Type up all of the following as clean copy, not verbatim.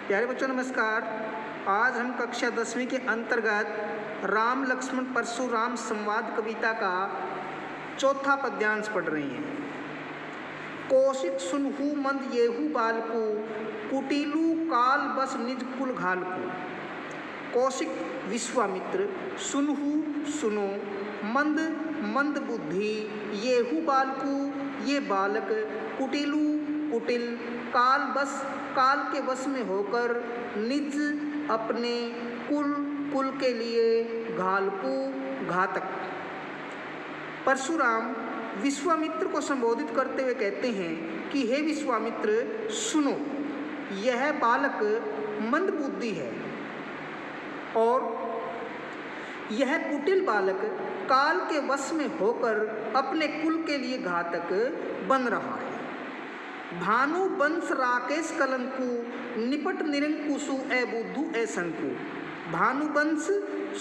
प्यारे बच्चों नमस्कार। आज हम कक्षा 10वीं के अंतर्गत राम लक्ष्मण परशुराम संवाद कविता का चौथा पद्यांश पढ़ रहे हैं। कौशिक सुनहु मंद येहू बालकू, कुटिलू काल बस निज कुल घालकू। कौशिक विश्वामित्र, सुनहु सुनो, मंद मंद बुद्धि, येहू बालकू ये बालक, कुटिलू कुटिल, काल बस काल के वश में होकर, निज अपने कुल के लिए, घालकू घातक। परशुराम विश्वामित्र को संबोधित करते हुए कहते हैं कि हे विश्वामित्र सुनो, यह बालक मंद बुद्धि है और यह कुटिल बालक काल के वश में होकर अपने कुल के लिए घातक बन रहा है। भानु वंश राकेश कलंकु, निपट निरंकुशु ए बुद्धू ए शंकु। भानुवंश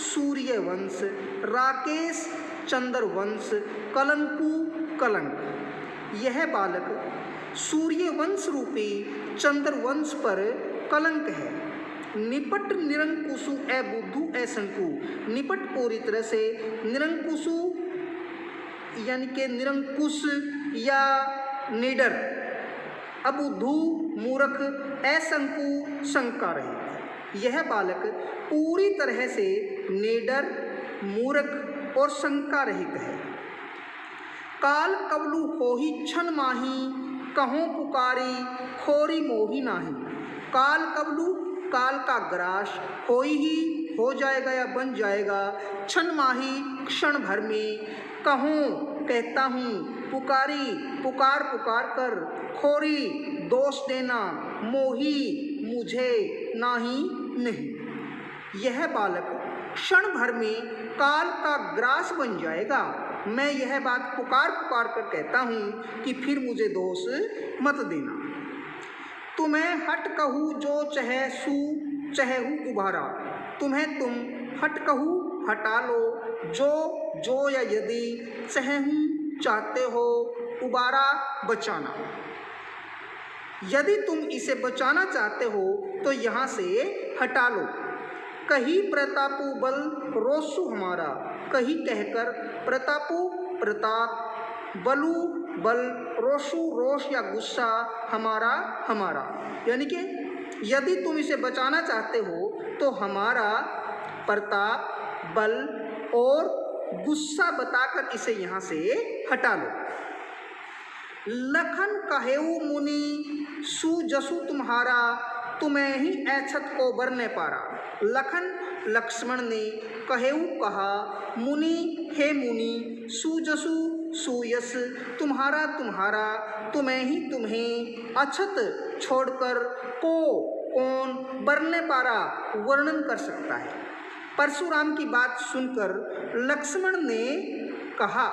सूर्य वंश, राकेश चंद्र वंश, कलंकु कलंक। यह बालक सूर्य वंश रूपी चंद्र वंश पर कलंक है। निपट निरंकुशु ए बुद्धू ए शंकु। निपट पूरी तरह से, निरंकुशु यानी कि निरंकुश या निडर, अबुद्धू मूर्ख, असंकु शंका रहित। यह बालक पूरी तरह से निडर, मूर्ख और शंका रहित है। काल कबलू होही क्षण माही, कहों पुकारी खोरी मोही नाही। काल कबलू काल का ग्रास, होई ही हो जाएगा या बन जाएगा, क्षण माही क्षण भर में, कहूँ कहता हूँ, पुकारी पुकार पुकार कर, खोरी दोष देना, मोही मुझे नाही नहीं। यह बालक क्षण भर में काल का ग्रास बन जाएगा। मैं यह बात पुकार पुकार कर कहता हूँ कि फिर मुझे दोष मत देना। तुम्हें हट कहूँ जो चहे सू चहेहू उभारा। तुम्हें तुम हट कहूँ हटा लो, जो या यदि, चहेहू चाहते हो, उबारा बचाना। यदि तुम इसे बचाना चाहते हो तो यहाँ से हटा लो। कही प्रतापु बल रोसु हमारा। कही कहकर प्रतापु प्रताप, बलु बल, रोसु रोष या गुस्सा, हमारा हमारा। यानी कि यदि तुम इसे बचाना चाहते हो तो हमारा प्रताप, बल और गुस्सा बताकर इसे यहाँ से हटा लो। लखन कहेऊ मुनि सुजसु तुम्हारा, तुम्हें ही ऐछत को बरने पारा। लखन लक्ष्मण ने कहेऊ कहा, मुनि हे मुनि, सुजसु सुयस, तुम्हारा तुम्हारा, तुम्हें ही तुम्हें, अछत छोड़कर, को कौन, बरने पारा वर्णन कर सकता है। परशुराम की बात सुनकर लक्ष्मण ने कहा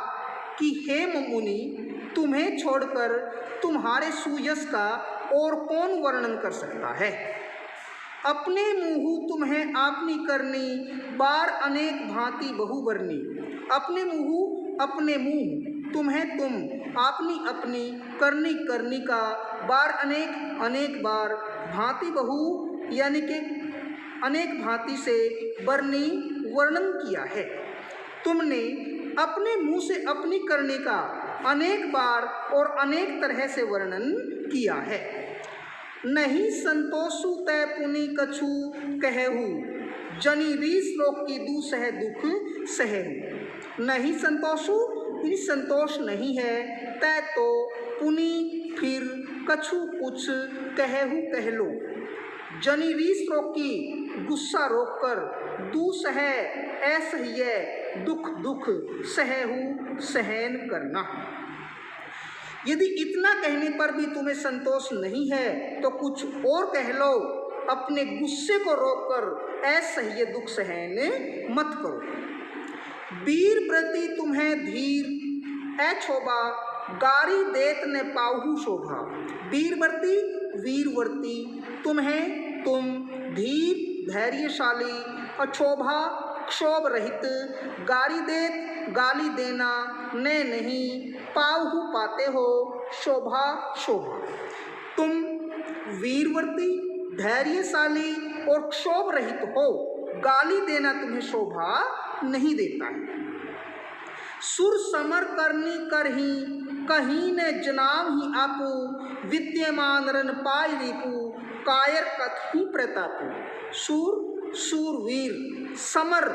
कि हे मुनि, तुम्हें छोड़कर तुम्हारे सुयश का और कौन वर्णन कर सकता है। अपने मुँह तुम्हें आपनी करनी, बार अनेक भांति बहुवर्णी। अपने मुँह अपने मुँह, तुम्हें तुम, आपनी अपनी, करनी करनी का, बार अनेक अनेक बार, भांति बहु यानी कि अनेक भांति से, वर्णी वर्णन किया है। तुमने अपने मुँह से अपनी करने का अनेक बार और अनेक तरह से वर्णन किया है। नहीं संतोषु तय पुनि कछु कहेहू, जनी रीस लोक की दू सह दुख सहेहू। नहीं संतोषु, संतोष नहीं है, तय तो, पुनि फिर, कछु कुछ, कहेहू कह लो। जनी रीस रोकी गुस्सा रोककर, दू सह असह्य दुख दुख, सहेहू सहन करना। यदि इतना कहने पर भी तुम्हें संतोष नहीं है तो कुछ और कह लो। अपने गुस्से को रोककर असह्य दुख सहन मत करो। वीर प्रति तुम्हें धीर अछोभा, गारी देत ने पाहु शोभा। वीरवर्ती वीरवर्ती, तुम्हें तुम, धीर धैर्यशाली, अक्षोभा क्षोभ रहित, गारी देत गाली देना, ने नहीं, पाहु पाते हो, शोभा शोभा। तुम वीरवर्ती धैर्यशाली और क्षोभ रहित हो। गाली देना तुम्हें शोभा नहीं देता है। सुर समर करनी करही कहीं न जनाव ही आपू, विद्यमान रन पाय रिपु, कायर कथी प्रतापु। सूर सूरवीर, समर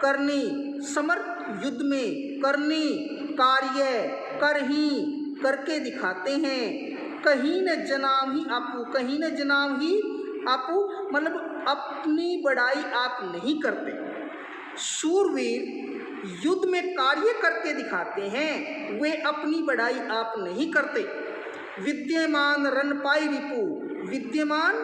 करनी, समर युद्ध में, करनी कार्य, करही करके दिखाते हैं, कहीं न जनाव ही आपू, कहीं न जनाव ही आपू मतलब अपनी बड़ाई आप नहीं करते। सूरवीर युद्ध में कार्य करके दिखाते हैं, वे अपनी बड़ाई आप नहीं करते। विद्यमान रन पाई रिपु, विद्यमान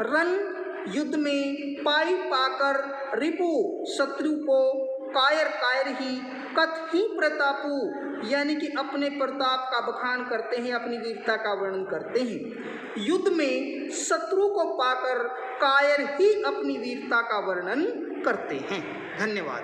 रन युद्ध में, पाई पाकर, रिपु शत्रु को, कायर ही, कथ ही प्रतापु यानी कि अपने प्रताप का बखान करते हैं, अपनी वीरता का वर्णन करते हैं। युद्ध में शत्रु को पाकर कायर ही अपनी वीरता का वर्णन करते हैं। धन्यवाद।